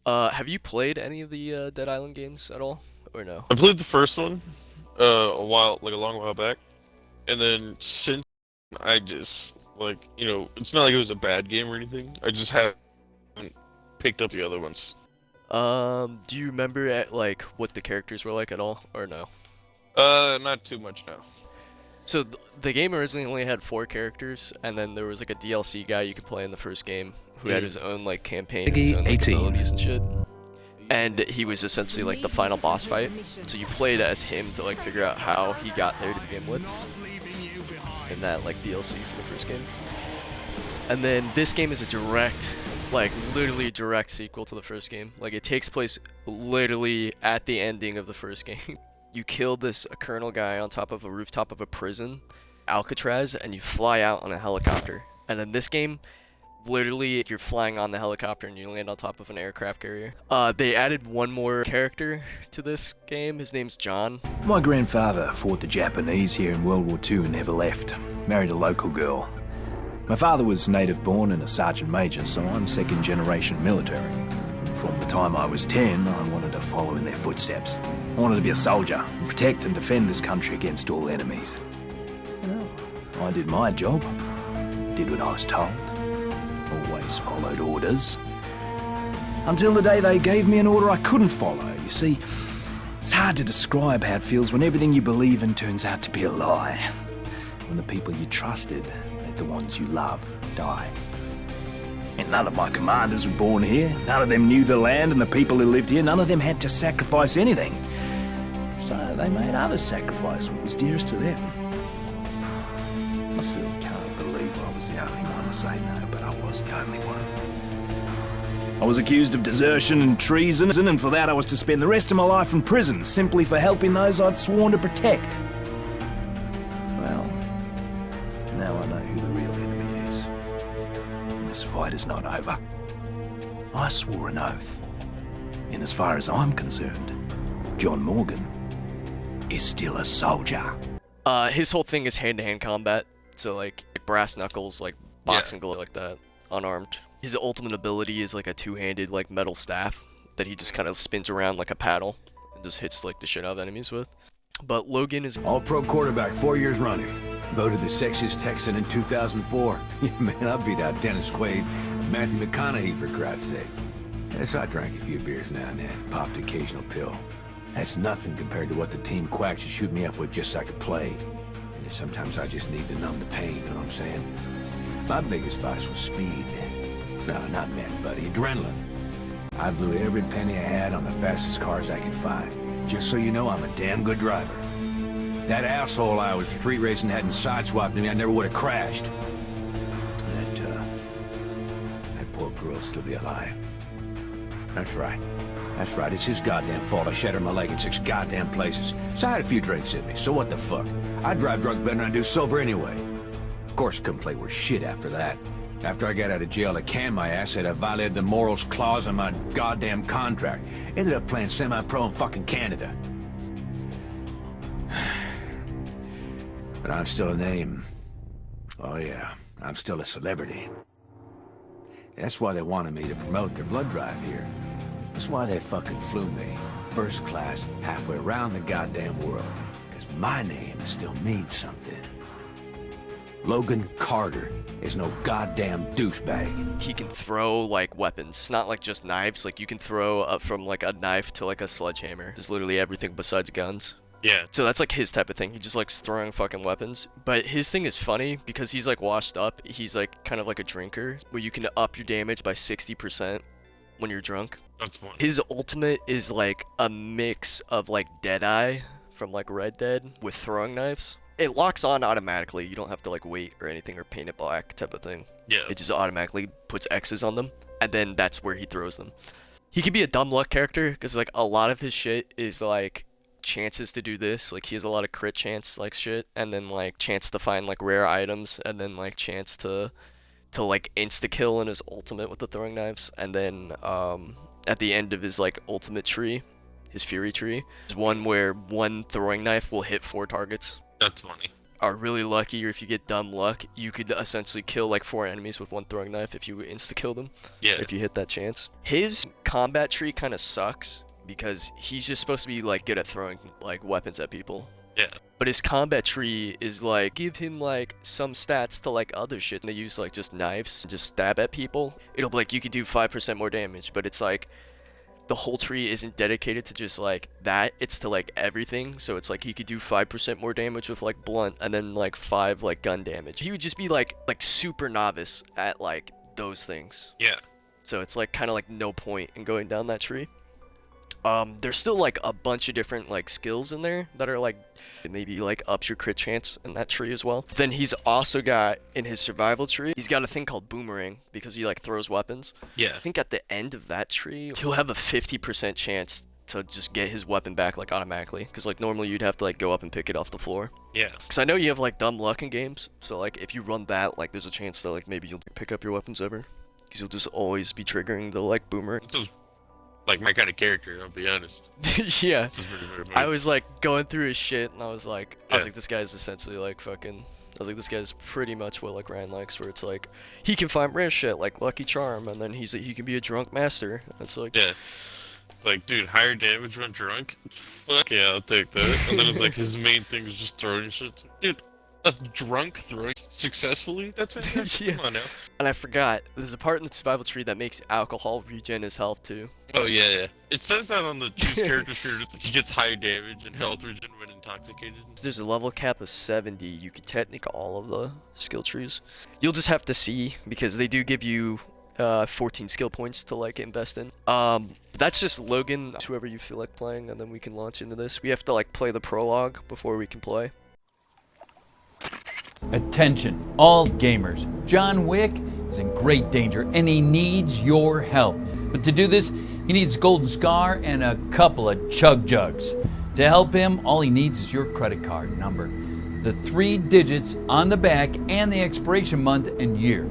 Have you played any of the Dead Island games at all, or no? I played the first one a long while back, and then since I just it's not like it was a bad game or anything. I just haven't picked up the other ones. Do you remember like what the characters were like at all, or no? Not too much now. So the game originally only had 4 characters, and then there was like a DLC guy you could play in the first game who had his own like campaign and his own like 18. abilities and shit. And he was essentially like the final boss fight. So you played as him to like figure out how he got there to begin with in that like DLC for the first game. And then this game is a direct, like literally direct sequel to the first game. Like it takes place literally at the ending of the first game. You kill this colonel guy on top of a rooftop of a prison, Alcatraz, and you fly out on a helicopter. And in this game, literally you're flying on the helicopter and you land on top of an aircraft carrier. They added one more character to this game. His name's John. My grandfather fought the Japanese here in World War II and never left. Married a local girl. My father was native born and a sergeant major, so I'm second generation military. From the time I was 10, I wanted to follow in their footsteps. I wanted to be a soldier and protect and defend this country against all enemies. Well, I did my job. Did what I was told. Always followed orders. Until the day they gave me an order I couldn't follow. You see, it's hard to describe how it feels when everything you believe in turns out to be a lie. When the people you trusted let the ones you love die. And none of my commanders were born here. None of them knew the land and the people who lived here. None of them had to sacrifice anything. So they made others sacrifice what was dearest to them. I still can't believe I was the only one to say no, but I was the only one. I was accused of desertion and treason, and for that I was to spend the rest of my life in prison, simply for helping those I'd sworn to protect. Well, now I know who the real enemy is. This fight is not over. I swore an oath. And as far as I'm concerned, John Morgan is still a soldier. His whole thing is hand-to-hand combat. So like brass knuckles, like boxing glove like that, unarmed. His ultimate ability is like a two-handed like metal staff that he just kind of spins around like a paddle and just hits like the shit out of enemies with. But Logan is All-pro quarterback 4 years running. Voted the sexiest Texan in 2004. Yeah, man, I beat out Dennis Quaid and Matthew McConaughey for Christ's sake. Yes, I drank a few beers now and then, popped the occasional pill. That's nothing compared to what the team quacks should shoot me up with just so I could play. And sometimes I just need to numb the pain, you know what I'm saying? My biggest vice was speed. No, not meth, buddy, adrenaline. I blew every penny I had on the fastest cars I could find. Just so you know, I'm a damn good driver. If that asshole I was street racing hadn't sideswiped me, I never would have crashed. That poor girl'll still be alive. That's right. That's right, it's his goddamn fault I shattered my leg in 6 goddamn places. So I had a few drinks in me, so what the fuck? I drive drunk better than I do sober anyway. Of course, couldn't play worth shit after that. After I got out of jail, they canned my ass, said I violated the morals clause in my goddamn contract. Ended up playing semi-pro in fucking Canada. But I'm still a name. Oh yeah, I'm still a celebrity. That's why they wanted me to promote their blood drive here. That's why they fucking flew me, first class, halfway around the goddamn world. Because my name still means something. Logan Carter is no goddamn douchebag. he can throw like weapons. It's not like just knives. Like you can throw up from like a knife to like a sledgehammer. Just literally everything besides guns. Yeah. So that's like his type of thing. He just likes throwing fucking weapons. But his thing is funny because he's like washed up. He's like kind of like a drinker where you can up your damage by 60% when you're drunk. That's one. His ultimate is like a mix of like Deadeye from like Red Dead with throwing knives. It locks on automatically. You don't have to like wait or anything or paint it black type of thing. Yeah. It just automatically puts X's on them and then that's where he throws them. He could be a dumb luck character because like a lot of his shit is like chances to do this. Like he has a lot of crit chance like shit and then like chance to find like rare items and then like chance to like insta kill in his ultimate with the throwing knives and then at the end of his like ultimate tree, his fury tree, is one where one throwing knife will hit 4 targets. That's funny. Are really lucky or if you get dumb luck, you could essentially kill like 4 enemies with one throwing knife if you insta kill them. Yeah. If you hit that chance. His combat tree kind of sucks because he's just supposed to be like good at throwing like weapons at people. Yeah. But his combat tree is like give him like some stats to like other shit. They use like just knives, just stab at people. It'll be like you could do 5% more damage, but it's like the whole tree isn't dedicated to just like that. It's to like everything. So it's like he could do 5% more damage with like blunt, and then like 5 like gun damage. He would just be like super novice at like those things. Yeah. So it's like kind of like no point in going down that tree. There's still like a bunch of different like skills in there that are like maybe like ups your crit chance in that tree as well. Then he's also got in his survival tree, he's got a thing called boomerang because he like throws weapons. Yeah. I think at the end of that tree, he'll have a 50% chance to just get his weapon back like automatically, because like normally you'd have to like go up and pick it off the floor. Yeah. Because I know you have like dumb luck in games, so like if you run that, like there's a chance that like maybe you'll pick up your weapons ever, because you'll just always be triggering the like boomerang. So, like my kind of character, I'll be honest. Yeah. This is very I was like going through his shit, and I was like, Yeah. this guy's essentially like fucking. I was like, this guy's pretty much what like Ryan likes, where it's like he can find rare shit like Lucky Charm, and then he can be a drunk master. It's like Yeah. It's like, dude, higher damage when drunk? Fuck yeah, I'll take that. And then it's like his main thing is just throwing shit. It's like, dude, a drunk throwing successfully? That's it? Yeah. Come on now. And I forgot, there's a part in the survival tree that makes alcohol regen his health too. Oh, yeah. It says that on the choose character screen. He gets higher damage and health regen when intoxicated. There's a level cap of 70. You could technique all of the skill trees. You'll just have to see, because they do give you 14 skill points to like invest in. That's just Logan, whoever you feel like playing, and then we can launch into this. We have to like play the prologue before we can play. Attention, all gamers. John Wick is in great danger and he needs your help. But to do this, he needs Golden Scar and a couple of chug jugs. To help him, all he needs is your credit card number, the 3 digits on the back, and the expiration month and year.